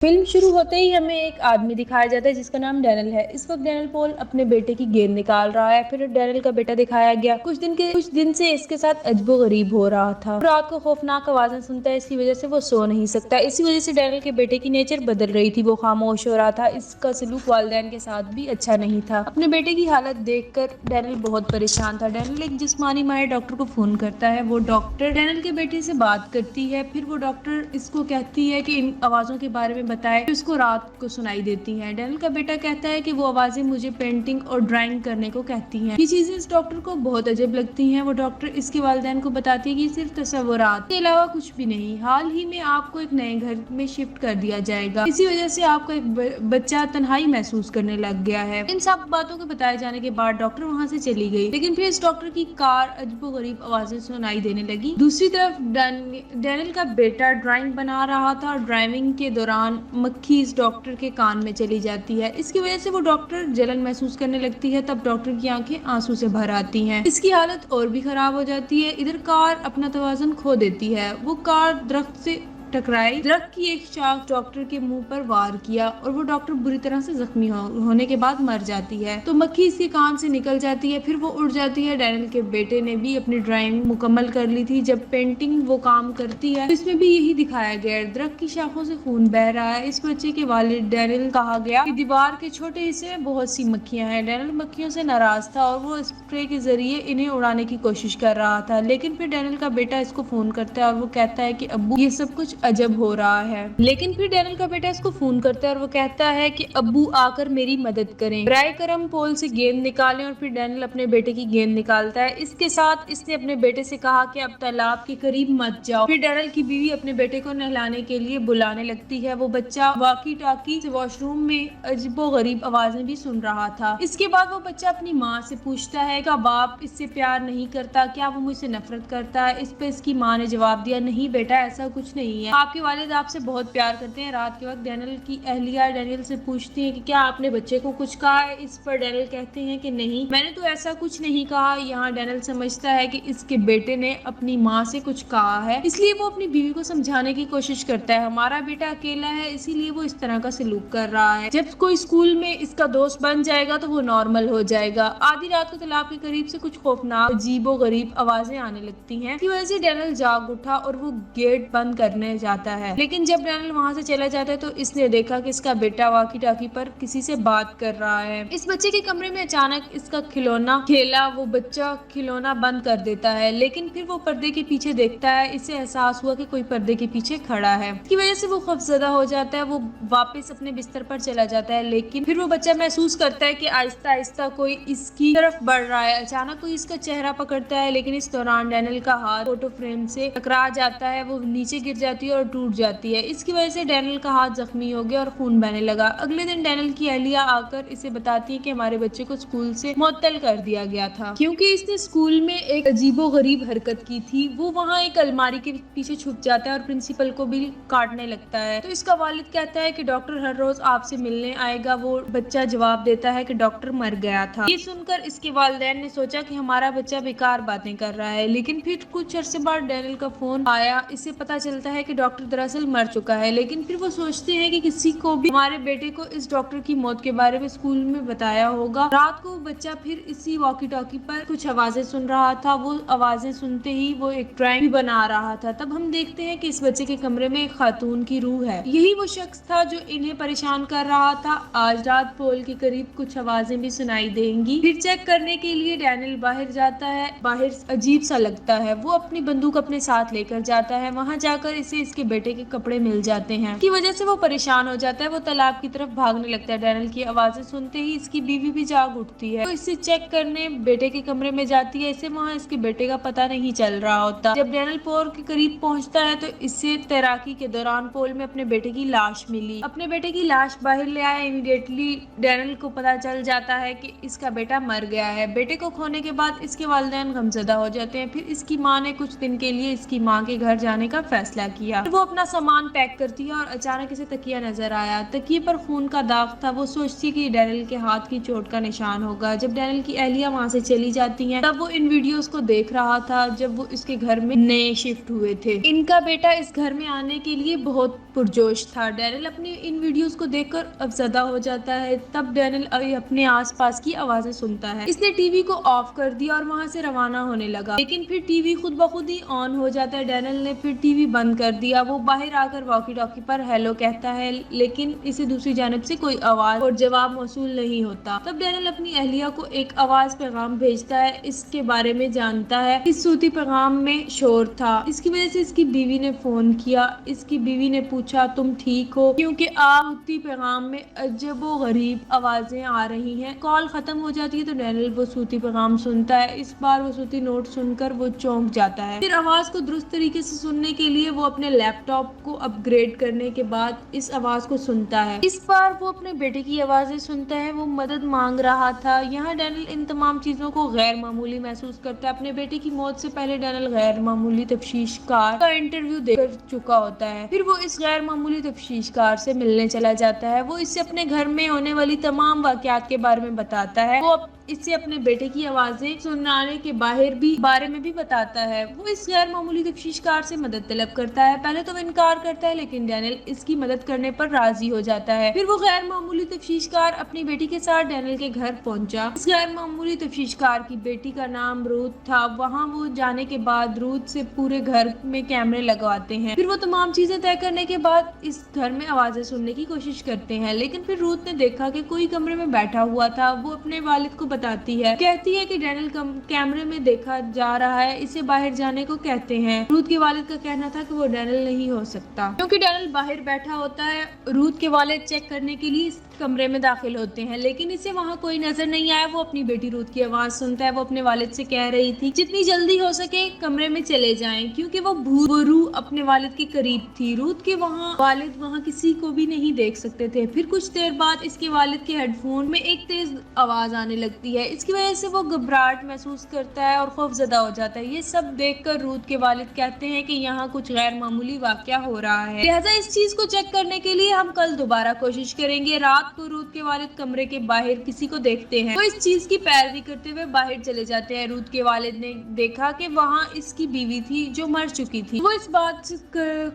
Film शुरू होते ही हमें एक आदमी दिखाया जाता है जिसका नाम डैनियल है। इस वक्त डैनियल पॉल अपने बेटे की गेंद निकाल रहा है। फिर डैनियल का बेटा दिखाया गया। कुछ दिन से इसके साथ अजबो गरीब हो रहा था। रात को खौफनाक आवाजें सुनता है, इसकी वजह से वो सो नहीं सकता। इसी वजह से डैनियल के बेटे की नेचर बदल रही थी, वो खामोश हो रहा था। इसका सलूक वालिदैन के साथ भी अच्छा नहीं था। अपने बेटे की हालत देखकर डैनियल बहुत परेशान था। डैनियल एक जिस्मानी माहिर डॉक्टर को फोन करता है। वो डॉक्टर डैनियल के बेटे से बात करती है। फिर वो डॉक्टर इसको कहती है कि इन आवाजों के बारे में बताए, तो इसको रात को सुनाई देती हैं। डैनियल का बेटा कहता है कि वो आवाजें मुझे पेंटिंग और ड्राइंग करने को कहती हैं। ये चीजें इस डॉक्टर को बहुत अजब लगती हैं। वो डॉक्टर इसके वालिदैन को बताती है कि सिर्फ तस्वुरात के अलावा कुछ भी नहीं। हाल ही में आपको एक नए घर में शिफ्ट कर दिया जाएगा, इसी वजह से आपका एक बच्चा तन्हाई महसूस करने लग गया है। इन सब बातों के बताए जाने के बाद डॉक्टर वहाँ से चली गई, लेकिन फिर इस डॉक्टर की कार अजबो गरीब आवाजें सुनाई देने लगी। दूसरी तरफ डैनियल का बेटा ड्राइंग बना रहा था और ड्राइविंग के दौरान मक्खी इस डॉक्टर के कान में चली जाती है। इसकी वजह से वो डॉक्टर जलन महसूस करने लगती है। तब डॉक्टर की आंखें आंसू से भर आती हैं। इसकी हालत और भी खराब हो जाती है। इधर कार अपना तवाज़ुन खो देती है। वो कार दरख्त से टकराई। दरख्त की एक शाख डॉक्टर के मुंह पर वार किया और वो डॉक्टर बुरी तरह से जख्मी होने के बाद मर जाती है। तो मक्खी इसके कान से निकल जाती है, फिर वो उड़ जाती है। डैनियल के बेटे ने भी अपनी ड्राइंग मुकम्मल कर ली थी। जब पेंटिंग वो काम करती है तो इसमें भी यही दिखाया गया है। दरख्त की शाखों से खून बह रहा है। इस बच्चे के वालिद डैनियल कहा गया कि दीवार के छोटे हिस्से में बहुत सी मक्खियां हैं। डैनियल मक्खियों से नाराज था और वो स्प्रे के जरिए इन्हें उड़ाने की कोशिश कर रहा था, लेकिन फिर डैनियल का बेटा इसको फोन करता है और वो कहता है कि अब्बू ये सब कुछ अजब हो रहा है। लेकिन फिर डैनियल का बेटा इसको फोन करता है और वो कहता है कि अब्बू आकर मेरी मदद करें, बराए करम पोल से गेंद निकालें। और फिर डैनियल अपने बेटे की गेंद निकालता है। इसके साथ इसने अपने बेटे से कहा कि अब तालाब के करीब मत जाओ। फिर डैनियल की बीवी अपने बेटे को नहलाने के लिए बुलाने लगती है। वो बच्चा वॉकी टॉकी से वॉशरूम में अजबो गरीब आवाजें भी सुन रहा था। इसके बाद वो बच्चा अपनी माँ से पूछता है क्या बाप इससे प्यार नहीं करता, क्या वो मुझसे नफरत करता है। इस पे इसकी माँ ने जवाब दिया, नहीं बेटा ऐसा कुछ नहीं है, आपके वालिद आपसे बहुत प्यार करते हैं। रात के वक्त डैनियल की अहलिया डैनियल से पूछती है कि क्या आपने बच्चे को कुछ कहा है। इस पर डैनियल कहते हैं कि नहीं, मैंने तो ऐसा कुछ नहीं कहा। यहाँ डैनियल समझता है कि इसके बेटे ने अपनी माँ से कुछ कहा है, इसलिए वो अपनी बीवी को समझाने की कोशिश करता है। हमारा बेटा अकेला है, इसीलिए वो इस तरह का सलूक कर रहा है। जब कोई स्कूल में इसका दोस्त बन जाएगा तो वो नॉर्मल हो जाएगा। आधी रात को तालाब के करीब से कुछ खौफनाक अजीबो गरीब आवाजें आने लगती हैं। इसकी वजह से डैनियल जाग उठा और वो गेट बंद करने जाता है, लेकिन जब डैनियल वहाँ से चला जाता है तो इसने देखा कि इसका बेटा वॉकी टॉकी पर किसी से बात कर रहा है। इस बच्चे के कमरे में अचानक इसका खिलौना खेला। वो बच्चा खिलौना बंद कर देता है, लेकिन फिर वो पर्दे के पीछे देखता है। इससे एहसास हुआ कि कोई पर्दे के पीछे खड़ा है। इसकी वजह से वो खौफजदा हो जाता है। वो वापस अपने बिस्तर पर चला जाता है, लेकिन फिर वो बच्चा महसूस करता है कि आहिस्ता आहिस्ता कोई इसकी तरफ बढ़ रहा है। अचानक कोई इसका चेहरा पकड़ता है, लेकिन इस दौरान डैनियल का हाथ फोटो फ्रेम से टकरा जाता है। वो नीचे गिर जाती है और टूट जाती है। इसकी वजह से डैनियल का हाथ जख्मी हो गया और खून बहने लगा। अगले दिन डैनियल की अहलिया आकर इसे बताती है कि हमारे बच्चे को स्कूल से मुअत्तल कर दिया गया था, क्योंकि इसने स्कूल में एक अजीबो गरीब हरकत की थी। वो वहाँ एक अलमारी के पीछे छुप जाता है और प्रिंसिपल को भी काटने लगता है। तो इसका वालिद कहता है कि डॉक्टर हर रोज आपसे मिलने आएगा। वो बच्चा जवाब देता है कि डॉक्टर मर गया था। ये सुनकर इसके वालिदैन ने सोचा कि हमारा बच्चा बेकार बातें कर रहा है, लेकिन फिर कुछ अरसे बाद डैनियल का फोन आया। इससे पता चलता है कि डॉक्टर दरअसल मर चुका है, लेकिन फिर वो सोचते हैं कि किसी को भी हमारे बेटे को इस डॉक्टर की मौत के बारे में स्कूल में बताया होगा। रात को बच्चा फिर इसी वॉकी टॉकी पर कुछ आवाजें सुन रहा था। वो आवाजें सुनते ही वो एक ड्राइंग भी बना रहा था। तब हम देखते हैं कि इस बच्चे के कमरे में एक खातून की रूह है। यही वो शख्स था जो इन्हें परेशान कर रहा था। आज रात पोल के करीब कुछ आवाजें भी सुनाई देंगी। फिर चेक करने के लिए डैनियल बाहर जाता है। बाहर अजीब सा लगता है। वो अपनी बंदूक अपने साथ लेकर जाता है। वहाँ जाकर इसे इसके बेटे के कपड़े मिल जाते हैं। की वजह से वो परेशान हो जाता है। वो तालाब की तरफ भागने लगता है। डैनियल की आवाजें सुनते ही इसकी बीवी भी जाग उठती है। तो इसे चेक करने बेटे के कमरे में जाती है। इसे वहाँ इसके बेटे का पता नहीं चल रहा होता। जब डैनियल पोल के करीब पहुँचता है तो इससे तैराकी के दौरान पोल में अपने बेटे की लाश मिली। अपने बेटे की लाश बाहर ले आया। इमीडिएटली डैनियल को पता चल जाता है कि इसका बेटा मर गया है। बेटे को खोने के बाद इसके वालिदैन गमजदा हो जाते हैं। फिर इसकी माँ ने कुछ दिन के लिए इसकी माँ के घर जाने का फैसला किया। वो अपना सामान पैक करती है और अचानक इसे तकिया नजर आया। तकिए पर खून का दाग था। वो सोचती है कि डैनियल के हाथ की चोट का निशान होगा। जब डैनियल की अहलिया वहाँ से चली जाती हैं, तब वो इन वीडियोस को देख रहा था जब वो इसके घर में नए शिफ्ट हुए थे। इनका बेटा इस घर में आने के लिए बहुत पुरजोश था। डैनियल अपनी इन वीडियोस को देखकर अफसरदा हो जाता है। तब डैनियल अपने आसपास की आवाजें सुनता है। इसने टीवी को ऑफ कर दिया और वहां से रवाना होने लगा, लेकिन फिर टीवी खुद ब खुद ही ऑन हो जाता है। डैनियल ने फिर टीवी बंद कर दिया। वो बाहर आकर वॉकी टॉकी पर हेलो कहता है, लेकिन इसे दूसरी जानब से कोई आवाज और जवाब मौसूल नहीं होता। तब डैनियल अपनी अहलिया को एक आवाज पैगाम भेजता है। इसके बारे में जानता है इस सूती पैगाम में शोर था। इसकी वजह से इसकी बीवी ने फोन किया। इसकी बीवी ने पूछा, तुम ठीक हो? क्योंकि सूती पैगाम में अजब गरीब आवाजें आ रही हैं। कॉल खत्म हो जाती है तो डैनियल वो सूती पैगाम सुनता है। इस बार वो सूती नोट सुनकर वो चौंक जाता है। फिर आवाज को दुरुस्त तरीके से सुनने के लिए वो अपने लैपटॉप को अपग्रेड करने के बाद इस आवाज को सुनता है। इस बार वो अपने बेटे की आवाजें सुनता है। वो मदद मांग रहा था। यहाँ डैनियल इन तमाम चीजों को गैर मामूली महसूस करता है। अपने बेटे की मौत से पहले डैनियल गैर मामूली तफ्तीशकार का इंटरव्यू दे चुका होता है। फिर वो इस गैर मामूली तफ्तीशकार से मिलने चला जाता है। वो इससे अपने घर में होने वाली तमाम वाकयात के बारे में बताता है। वो इससे अपने बेटे की आवाजें सुनाने के बारे में भी बताता है। वो इस गैर मामूली तफ्तीशकार से मदद तलब करता है। पहले तो वो इनकार करता है, लेकिन डैनियल इसकी मदद करने पर राजी हो जाता है। फिर वो गैर मामूली तफ्तीशकार अपनी बेटी के साथ डैनियल के घर पहुंचा। इस गैर मामूली तफ्तीशकार की बेटी का नाम रूथ था। वहाँ वो जाने के बाद रूथ से पूरे घर में कैमरे लगवाते हैं। फिर वो तमाम चीजें तय करने के बाद इस घर में आवाजें सुनने की कोशिश करते हैं, लेकिन फिर रूथ ने देखा कि कोई कमरे में बैठा हुआ था। वो अपने वालिद को बताती है, कहती है कि डैनियल कैमरे में देखा जा रहा है, इसे बाहर जाने को कहते हैं। रूथ के वालिद का कहना था कि वो डैनियल नहीं हो सकता, क्योंकि डैनियल बाहर बैठा होता है। रूथ के वालिद चेक करने के लिए इस कमरे में दाखिल होते हैं, लेकिन इसे वहाँ कोई नजर नहीं आया। वो अपनी बेटी रूथ की आवाज सुनता है। वो अपने वालिद से कह रही थी जितनी जल्दी हो सके कमरे में चले जाएं, क्योंकि वो रूह अपने वालिद के करीब थी। रूथ के वालिद वहाँ किसी को भी नहीं देख सकते थे। फिर कुछ देर बाद इसके वालिद के हेडफोन में एक तेज आवाज आने लगती है। इसकी वजह से वो घबराहट महसूस करता है और खौफजदा हो जाता है। ये सब देखकर रूथ के वालिद कहते हैं कि यहाँ कुछ गैर मामूली वाकया हो रहा है, लिहाजा इस चीज को चेक करने के लिए हम कल दोबारा कोशिश करेंगे। रात को रूथ के वालिद कमरे के बाहर किसी को देखते हैं। वो इस चीज की पैरवी करते हुए बाहर चले जाते हैं। रूथ के वालिद ने देखा कि वहाँ इसकी बीवी थी जो मर चुकी थी। वो इस बात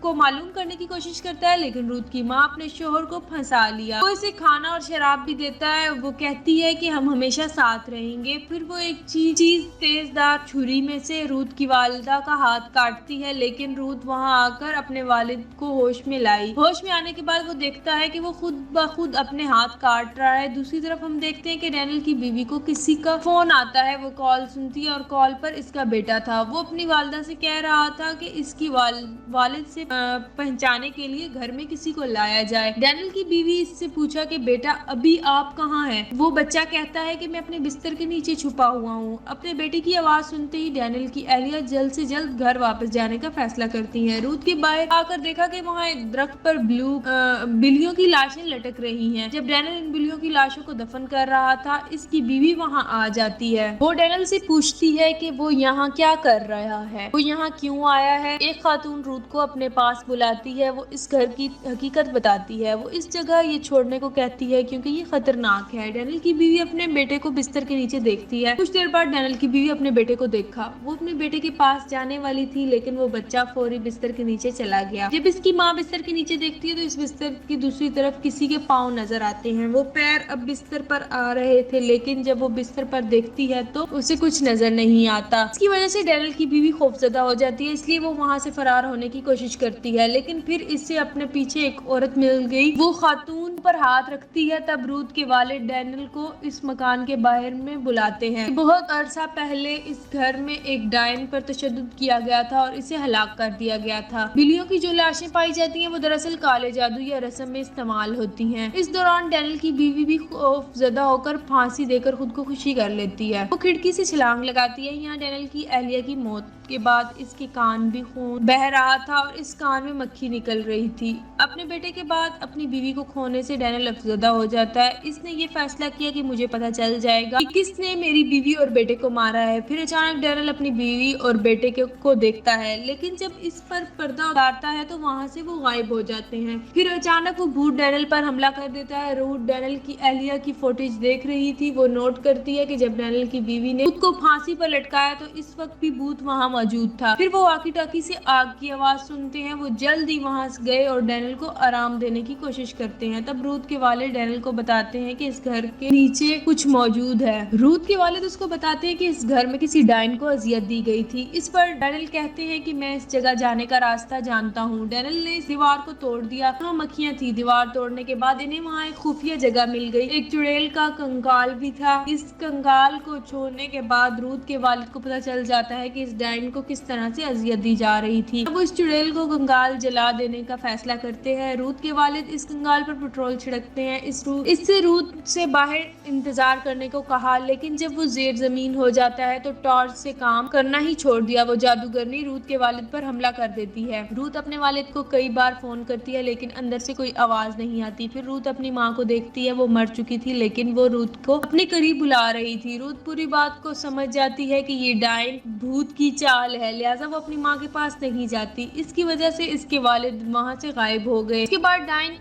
को मालूम करने की कोशिश करता है, लेकिन रूथ की माँ अपने शोहर को फंसा लिया। वो इसे खाना और शराब भी देता है। वो कहती है कि हम हमेशा साथ रहेंगे। फिर वो एक चीज तेजदार छुरी में से रूथ की वालिदा का हाथ काटती है, लेकिन रूथ वहाँ आकर अपने वालिद को होश में लाई। होश में आने के बाद वो देखता है कि वो खुद ब खुद अपने हाथ काट रहा है। दूसरी तरफ हम देखते हैं कि डैनियल की बीवी को किसी का फोन आता है। वो कॉल सुनती है और कॉल पर इसका बेटा था। वो अपनी वालिदा से कह रहा था कि इसकी वालिद से पहचाने के लिए घर में किसी को लाया जाए। डैनियल की बीवी इससे पूछा कि बेटा अभी आप कहाँ हैं? वो बच्चा कहता है कि मैं अपने बिस्तर के नीचे छुपा हुआ हूँ। अपने बेटे की आवाज सुनते ही डैनियल की अहलिया जल्द से जल्द घर वापस जाने का फैसला करती हैं। रूथ के बाहर आकर देखा कि वहाँ एक दरख्त पर बिल्लियों की लाशें लटक रही हैं। जब डैनियल इन बिल्लियों की लाशों को दफन कर रहा था, इसकी बीवी वहाँ आ जाती है। वो डैनियल से पूछती है कि वो यहाँ क्या कर रहा है, वो यहाँ क्यों आया है। एक खातून रूथ को अपने पास बुलाती है। वो इस घर की हकीकत बताती है। वो इस जगह ये छोड़ने को कहती है क्योंकि ये खतरनाक है। डैनियल की बीवी अपने बेटे को बिस्तर के नीचे देखती है। कुछ देर बाद डैनियल की बीवी अपने बेटे को देखा। वो अपने बेटे के पास जाने वाली थी, लेकिन वो बच्चा फौरी बिस्तर के नीचे चला गया। जब इसकी माँ बिस्तर के नीचे देखती है तो इस बिस्तर की दूसरी तरफ किसी के पाँव नजर आते हैं। वो पैर अब बिस्तर पर आ रहे थे, लेकिन जब वो बिस्तर पर देखती है तो उसे कुछ नजर नहीं आता। इसकी वजह से डैनियल की बीवी खौफजदा हो जाती है, इसलिए वो वहाँ से फरार होने की कोशिश करती है, लेकिन फिर इससे अपने पीछे एक औरत मिल गई। वो खातून पर हाथ रखती है। तब रूथ के वालिद डैनियल को इस मकान के बाहर में बुलाते हैं। बहुत अरसा पहले इस घर में एक डायन पर तशद्दुद किया गया था और इसे हलाक कर दिया गया था। बिल्लियों की जो लाशें पाई जाती हैं वो दरअसल काले जादू या रस्म में इस्तेमाल होती हैं। इस दौरान डैनियल की बीवी भी खौफजदा होकर फांसी देकर खुद को खुशी कर लेती है। वो खिड़की से छलांग लगाती है। यहाँ डैनियल की अहलिया की मौत के बाद इसके कान भी खून बह रहा था और इस कान में मक्खी निकल रही थी। अपने बेटे के बाद अपनी बीवी को खोने से डैनियल अफसरदा हो जाता है। इसने ये फैसला किया कि मुझे पता चल जाएगा कि किसने मेरी बीवी और बेटे को मारा है। फिर अचानक डैनियल अपनी बीवी और बेटे को देखता है, लेकिन जब इस पर पर्दा उतारता है तो वहाँ से वो गायब हो जाते हैं। फिर अचानक वो भूत डैनियल पर हमला कर देता ہوتا ہے روت ڈینل کی اہلیہ کی فوٹیج دیکھ رہی تھی. وہ نوٹ کرتی ہے کہ جب ڈینل کی بیوی نے خود کو پھانسی پر لٹکایا تو اس وقت بھی بھوت وہاں موجود تھا. پھر وہ واکی ٹاکی سے آگ کی آواز سنتے ہیں. وہ جلد ہی وہاں گئے اور ڈینل کو آرام دینے کی کوشش کرتے ہیں. تب روت کے والد ڈینل کو بتاتے ہیں کہ اس گھر کے نیچے کچھ موجود ہے. روت کے والد اس کو بتاتے ہیں کہ اس گھر میں کسی ڈائن کو اذیت دی گئی تھی. اس پر ڈینل کہتے ہیں کہ میں اس جگہ جانے کا راستہ جانتا ہوں. ڈینل نے اس دیوار کو توڑ دیا. وہاں مکھیاں تھی. دیوار توڑنے کے بعد انہیں وہاں ایک خفیہ جگہ مل گئی. ایک چڑیل کا کنکال بھی تھا. اس کنکال کو چھوڑنے کے بعد روت کے والد کو پتہ چل جاتا ہے کہ اس ڈائن کو کس طرح سے اذیت دی جا رہی تھی. اب وہ اس چڑیل کو کنکال جلا دینے کا فیصلہ کرتے ہیں. روت کے والد اس کنکال پر پٹرول چھڑکتے ہیں. اس سے روت سے باہر انتظار کرنے کو کہا لیکن جب وہ زیر زمین ہو جاتا ہے تو ٹارچ سے کام کرنا ہی چھوڑ دیا. وہ جادوگرنی روت کے والد پر حملہ کر دیتی ہے. روت اپنے والد کو کئی بار فون کرتی ہے لیکن اندر سے کوئی آواز نہیں آتی. پھر روت اپنی ماں کو دیکھتی ہے. وہ مر چکی تھی لیکن وہ روت کو اپنے قریب بلا رہی تھی. روت پوری بات کو سمجھ جاتی ہے کہ یہ ڈائن بھوت کی چال ہے لہٰذا وہ اپنی ماں کے پاس نہیں جاتی. اس کی وجہ سے اس کے والد وہاں سے غائب ہو گئے. اس کے بعد ڈائن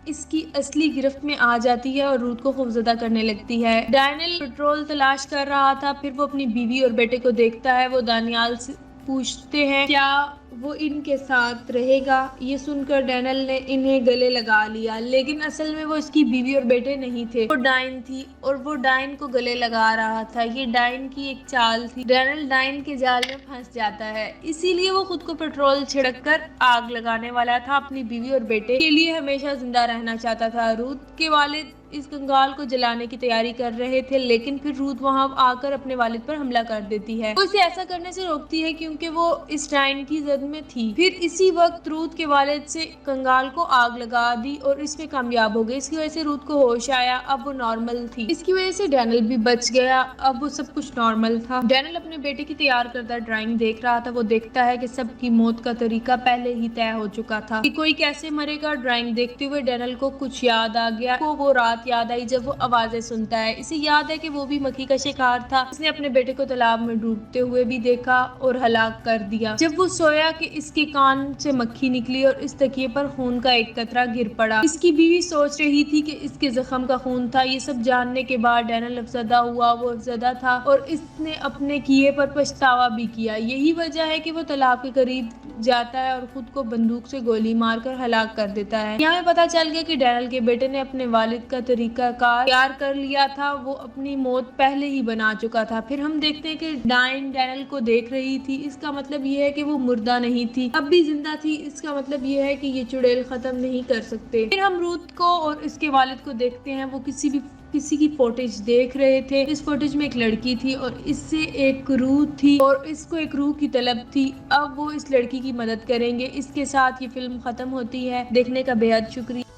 اس کی اصلی گرفت میں آ جاتی ہے اور روت کو خوفزدہ کرنے لگتی ہے. ڈینل پٹرول تلاش کر رہا تھا. پھر وہ اپنی بیوی اور بیٹے کو دیکھتا ہے. وہ دانیال سے پوچھتے ہیں کیا وہ ان کے ساتھ رہے گا. یہ سن کر ڈینل نے انہیں گلے لگا لیا لیکن اصل میں وہ اس کی بیوی اور بیٹے نہیں تھے. وہ ڈائن تھی اور وہ ڈائن کو گلے لگا رہا تھا. یہ ڈائن کی ایک چال تھی. ڈینل ڈائن کے جال میں پھنس جاتا ہے. اسی لیے وہ خود کو پٹرول چھڑک کر آگ لگانے والا تھا. اپنی بیوی اور بیٹے کے لیے ہمیشہ زندہ رہنا چاہتا تھا. روت کے والد اس کنکال کو جلانے کی تیاری کر رہے تھے لیکن پھر روت وہاں آ کر اپنے والد پر حملہ کر دیتی ہے. وہ اسے ایسا کرنے سے روکتی ہے کیونکہ وہ اس ڈائن کی زد میں تھی. پھر اسی وقت روت کے والد سے کنکال کو آگ لگا دی اور اس میں کامیاب ہو گئی. اس کی وجہ سے روت کو ہوش آیا. اب وہ نارمل تھی. اس کی وجہ سے ڈینل بھی بچ گیا. اب وہ سب کچھ نارمل تھا. ڈینل اپنے بیٹے کی تیار کردہ ڈرائنگ دیکھ رہا تھا. وہ دیکھتا ہے کہ سب کی موت کا طریقہ پہلے ہی طے ہو چکا تھا کہ کوئی کیسے مرے گا. ڈرائنگ دیکھتے ہوئے ڈینل کو کچھ یاد آ گیا. وہ رات یاد آئی جب وہ آوازیں سنتا ہے. اسے یاد ہے کہ وہ بھی مکھی کا شکار تھا. اس نے اپنے بیٹے کو تالاب میں ڈوبتے ہوئے بھی دیکھا اور ہلاک کر دیا. جب وہ سویا کہ اس کے کان سے مکھی نکلی اور اس تکیے پر خون کا ایک قطرہ گر پڑا. اس کی بیوی سوچ رہی تھی کہ اس کے زخم کا خون تھا. یہ سب جاننے کے بعد ڈینل افسردہ ہوا. وہ افسردہ تھا اور اس نے اپنے کیے پر پچھتاوا بھی کیا. یہی وجہ ہے کہ وہ تالاب کے قریب جاتا ہے اور خود کو بندوق سے گولی مار کر ہلاک کر دیتا ہے. یہاں پتہ چل گیا کہ ڈینل کے بیٹے نے اپنے والد کا طریقہ کار تیار کر لیا تھا. وہ اپنی موت پہلے ہی بنا چکا تھا. پھر ہم دیکھتے ہیں کہ ڈائن ڈینل کو دیکھ رہی تھی. اس کا مطلب یہ ہے کہ وہ مردہ نہیں تھی, اب بھی زندہ تھی. اس کا مطلب یہ ہے کہ یہ چڑیل ختم نہیں کر سکتے. پھر ہم روت کو اور اس کے والد کو دیکھتے ہیں. وہ کسی کی فوٹیج دیکھ رہے تھے. اس فوٹیج میں ایک لڑکی تھی اور اس سے ایک روح تھی اور اس کو ایک روح کی طلب تھی. اب وہ اس لڑکی کی مدد کریں گے. اس کے ساتھ یہ فلم ختم ہوتی ہے. دیکھنے کا بے حد شکریہ.